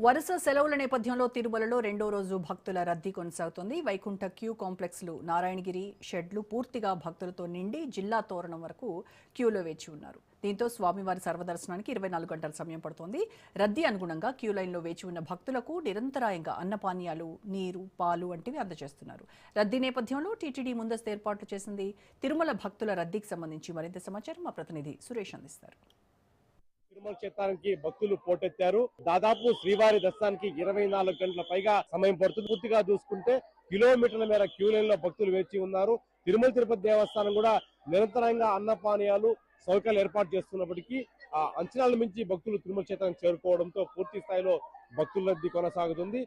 వరుస సెలవుల నేపథ్యంలో తిరుమలలో రెండో రోజు భక్తుల రద్దీ కొనసాగుతోంది. వైకుంఠ క్యూ కాంప్లెక్స్లు, నారాయణగిరి షెడ్లు పూర్తిగా భక్తులతో నిండి జిల్లా తోరణం వరకు క్యూలో వేచి ఉన్నారు. దీంతో స్వామివారి సర్వదర్శనానికి 24 గంటల సమయం పడుతోంది. రద్దీ అనుగుణంగా క్యూ లైన్లో వేచి ఉన్న భక్తులకు నిరంతరాయంగా అన్నపానీయాలు, నీరు, పాలు వంటివి అందజేస్తున్నారు. రద్దీ నేపథ్యంలో టీటీడీ ముందస్తు ఏర్పాట్లు చేసింది. తిరుమల భక్తుల రద్దీకి సంబంధించి మరింత సమాచారం మా ప్రతినిధి సురేష్ అందిస్తారు. తిరుమల క్షేత్రానికి భక్తులు పోటెత్తారు. దాదాపు శ్రీవారి దర్శనానికి 24 గంటల పైగా సమయం పడుతుంది. పూర్తిగా చూసుకుంటే కిలోమీటర్ల మేర క్యూ లైన్ లో భక్తులు వేచి ఉన్నారు. తిరుమల తిరుపతి దేవస్థానం కూడా నిరంతరంగా అన్నపానీయాలు సౌకర్యాలు ఏర్పాటు చేస్తున్నప్పటికీ ఆ అంచనాల మించి భక్తులు తిరుమల క్షేత్రానికి చేరుకోవడంతో పూర్తి స్థాయిలో భక్తుల రద్దీ కొనసాగుతుంది.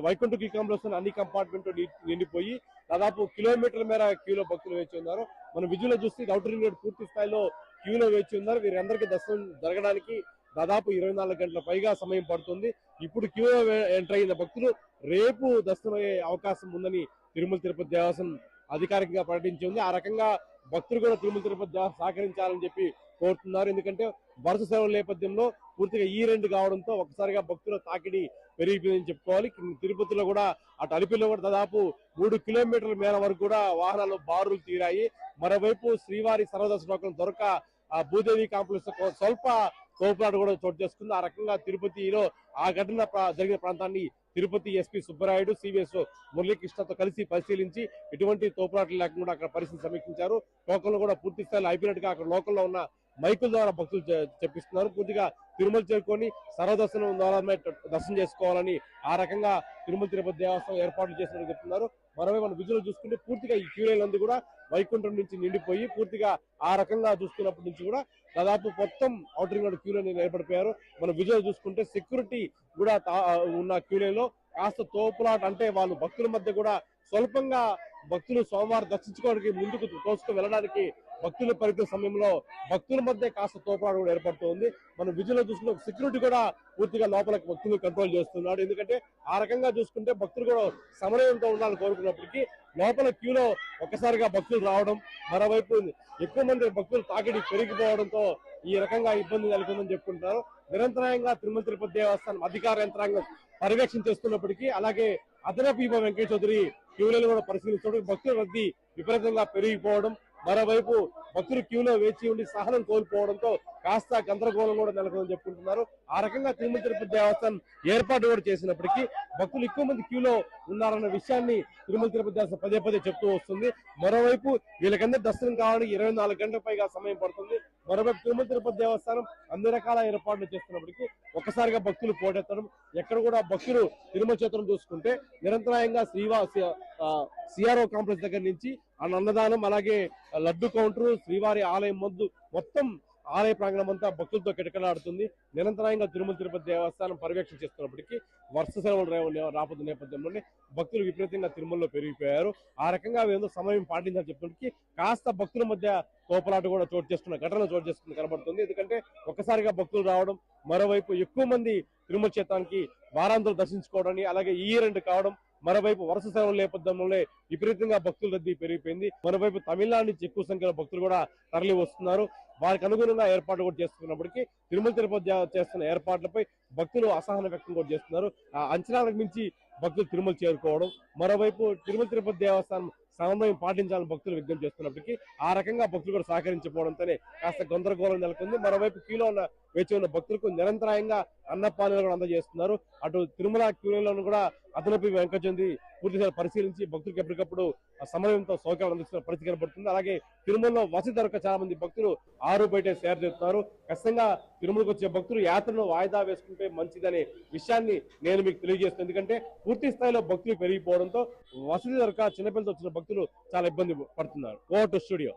వైకుంఠ క్యూ కాంప్లెక్స్ అన్ని కంపార్ట్మెంట్ నిండిపోయి దాదాపు కిలోమీటర్ల మేర క్యూలో భక్తులు వేచి ఉన్నారు. మనం విజువల్ చూస్తే ఔటర్ రింగ్ రోడ్ పూర్తి స్థాయిలో క్యూలో వేచి ఉన్నారు. వీరందరికీ దర్శనం జరగడానికి దాదాపు 24 గంటల పైగా సమయం పడుతుంది. ఇప్పుడు క్యూలో ఎంటర్ అయిన భక్తులు రేపు దర్శనం అయ్యే అవకాశం ఉందని తిరుమల తిరుపతి దేవస్థానం అధికారికంగా ప్రకటించింది. ఆ రకంగా భక్తులు కూడా తిరుమల తిరుపతి దేవస్థానం సహకరించాలని చెప్పి కోరుతున్నారు. ఎందుకంటే వరుస సెలవుల నేపథ్యంలో పూర్తిగా ఈ రెండు కావడంతో ఒకసారిగా భక్తుల తాకిడి పెరిగిపోయిందని చెప్పుకోవాలి. తిరుపతిలో కూడా అటు అలిపిలో కూడా దాదాపు 3 కిలోమీటర్ల మేర వరకు కూడా వాహనాలు బారులు తీరాయి. మరోవైపు శ్రీవారి సర్వదర్శనం దొరక ఆ భూదేవి కాంప్లెక్స్ స్వల్ప తోపులాట కూడా చోటు చేసుకుంది. ఆ రకంగా తిరుపతిలో ఆ ఘటన జరిగిన ప్రాంతాన్ని తిరుపతి ఎస్పీ సుబ్బరాయుడు, సివిఎస్ మురళీకృష్ణతో కలిసి పరిశీలించి ఎటువంటి తోపులాటలు లేకుండా అక్కడ పరిస్థితి సమీక్షించారు. టోకన్లు కూడా పూర్తి స్థాయిలో అయిపోయినట్టుగా అక్కడ లోకల్లో ఉన్న మైకుల ద్వారా భక్తులు చెప్పిస్తున్నారు. పూర్తిగా తిరుమల చేరుకొని సర్వదర్శనం ద్వారా దర్శనం చేసుకోవాలని ఆ రకంగా తిరుమల తిరుపతి దేవస్థానం ఏర్పాట్లు చేసినట్టు చెప్తున్నారు. మరోవైపు మనం విజువల్ చూసుకుంటే పూర్తిగా ఈ క్యూ లైన్ అంతా కూడా వైకుంఠం నుంచి నిండిపోయి పూర్తిగా ఆ రకంగా చూస్తున్నప్పటి నుంచి కూడా దాదాపు మొత్తం ఔటర్ రోడ్ క్యూ లైన్ ఏర్పడిపోయారు. మనం విజువల్ చూసుకుంటే సెక్యూరిటీ కూడా ఉన్న క్యూ లైన్ లో కాస్త తోపులాట అంటే వాళ్ళు భక్తుల మధ్య కూడా స్వల్పంగా భక్తులు సోమవారం దర్శించుకోవడానికి ముందుకు తోసుకు వెళ్ళడానికి భక్తుల పరిమిత సమయంలో భక్తుల మధ్య కాస్త తోపులాట కూడా ఏర్పడుతోంది. మనం విజువల్ చూసుకుంటే సెక్యూరిటీ కూడా పూర్తిగా లోపలికి భక్తులు కంట్రోల్ చేస్తున్నాడు. ఎందుకంటే ఆ రకంగా చూసుకుంటే భక్తులు కూడా సమన్వయంతో ఉండాలని కోరుకున్నప్పటికీ లోపల క్యూలో ఒక్కసారిగా భక్తులు రావడం, మరోవైపు ఎక్కువ మంది భక్తులు తాకిడి పెరిగిపోవడంతో ఈ రకంగా ఇబ్బంది నెలకొందని చెప్పుకుంటున్నారు. నిరంతరాయంగా తిరుమల తిరుపతి దేవస్థానం అధికార యంత్రాంగం పర్యవేక్షణ చేస్తున్నప్పటికీ అలాగే అదనపు ఈవో వెంకయ్య చౌదరి క్యూలను కూడా పరిశీలించడం, భక్తుల రద్దీ విపరీతంగా పెరిగిపోవడం, మరోవైపు భక్తులు క్యూలో వేచి ఉండి సహనం కోల్పోవడంతో కాస్త గందరగోళం కూడా నెలకొందని చెప్పుకుంటున్నారు. ఆ రకంగా తిరుమల తిరుపతి దేవస్థానం ఏర్పాటు కూడా చేసినప్పటికీ భక్తులు ఎక్కువ మంది క్యూలో ఉన్నారన్న విషయాన్ని తిరుమల తిరుపతి దేవస్థానం పదే పదే చెప్తూ వస్తుంది. మరోవైపు వీళ్ళకందరూ దర్శనం కావడానికి 24 గంటల పైగా సమయం పడుతుంది. మరోవైపు తిరుమల తిరుపతి దేవస్థానం అన్ని రకాల ఏర్పాట్లు చేస్తున్నప్పటికీ ఒక్కసారిగా భక్తులు పోటెత్తడం, ఎక్కడ కూడా భక్తులు తిరుమల క్షేత్రం చూసుకుంటే నిరంతరాయంగా సిఆర్ఓ కాంప్లెక్స్ దగ్గర నుంచి అన్నదానం, అలాగే లడ్డు కౌంటర్, శ్రీవారి ఆలయం ముందు మొత్తం ఆలయ ప్రాంగణం అంతా భక్తులతో కిటకలాడుతుంది. నిరంతరాయంగా తిరుమల తిరుపతి దేవస్థానం పర్యవేక్షణ చేస్తున్నప్పటికీ వర్ష సెలవులు రాబోతున్న నేపథ్యంలోనే భక్తులు విపరీతంగా తిరుమలలో పెరిగిపోయారు. ఆ రకంగా ఏదో సమయం పాటించాలని చెప్పినప్పటికీ కాస్త భక్తుల మధ్య తోపలాట కూడా చోటు చేసుకున్న ఘటన చోటు చేసుకుని కనబడుతుంది. ఎందుకంటే ఒక్కసారిగా భక్తులు రావడం, మరోవైపు ఎక్కువ మంది తిరుమల క్షేత్రానికి వారాంతరం దర్శించుకోవడానికి అలాగే ఈ రెండు కావడం, మరోవైపు వరుస సేవల నేపథ్యంలోనే విపరీతంగా భక్తుల రద్దీ పెరిగిపోయింది. మరోవైపు తమిళనాడు నుంచి ఎక్కువ సంఖ్యలో భక్తులు కూడా తరలి వస్తున్నారు. వారికి అనుగుణంగా ఏర్పాట్లు కూడా చేస్తున్నప్పటికీ తిరుమల తిరుపతి చేస్తున్న ఏర్పాట్లపై భక్తులు అసహనం వ్యక్తం కూడా చేస్తున్నారు. ఆ అంచనాలకు మించి భక్తులు తిరుమల చేరుకోవడం, మరోవైపు తిరుమల తిరుపతి దేవస్థానం సమన్వయం పాటించాలని భక్తులు విజ్ఞప్తి చేస్తున్నప్పటికీ ఆ రకంగా భక్తులు కూడా సహకరించకపోవడంతోనే కాస్త గందరగోళం నెలకొంది. మరోవైపు క్యూలో వేచి ఉన్న భక్తులకు నిరంతరాయంగా అన్నపానీయాలు కూడా అందజేస్తున్నారు. అటు తిరుమల క్యూలను కూడా అదనపు వెంకటచంద్రి పూర్తిగా పరిశీలించి భక్తులకు ఎప్పటికప్పుడు సమన్వయంతో సౌకర్యాలు అందిస్తున్న పరిస్థితి కనబడుతుంది. అలాగే తిరుమలలో వసతి దొరక చాలా మంది భక్తులు ఆరు బయట సేర చేస్తున్నారు. ఖచ్చితంగా తిరుమలకు వచ్చే భక్తులు యాత్రను వాయిదా వేసుకుంటే మంచిదనే విషయాన్ని నేను మీకు తెలియజేస్తున్నాను. ఎందుకంటే పూర్తి స్థాయిలో భక్తులు పెరిగిపోవడంతో వసతి దొరక చిన్నపిల్లలతో వచ్చిన భక్తులు చాలా ఇబ్బంది పడుతున్నారు. Over to studio.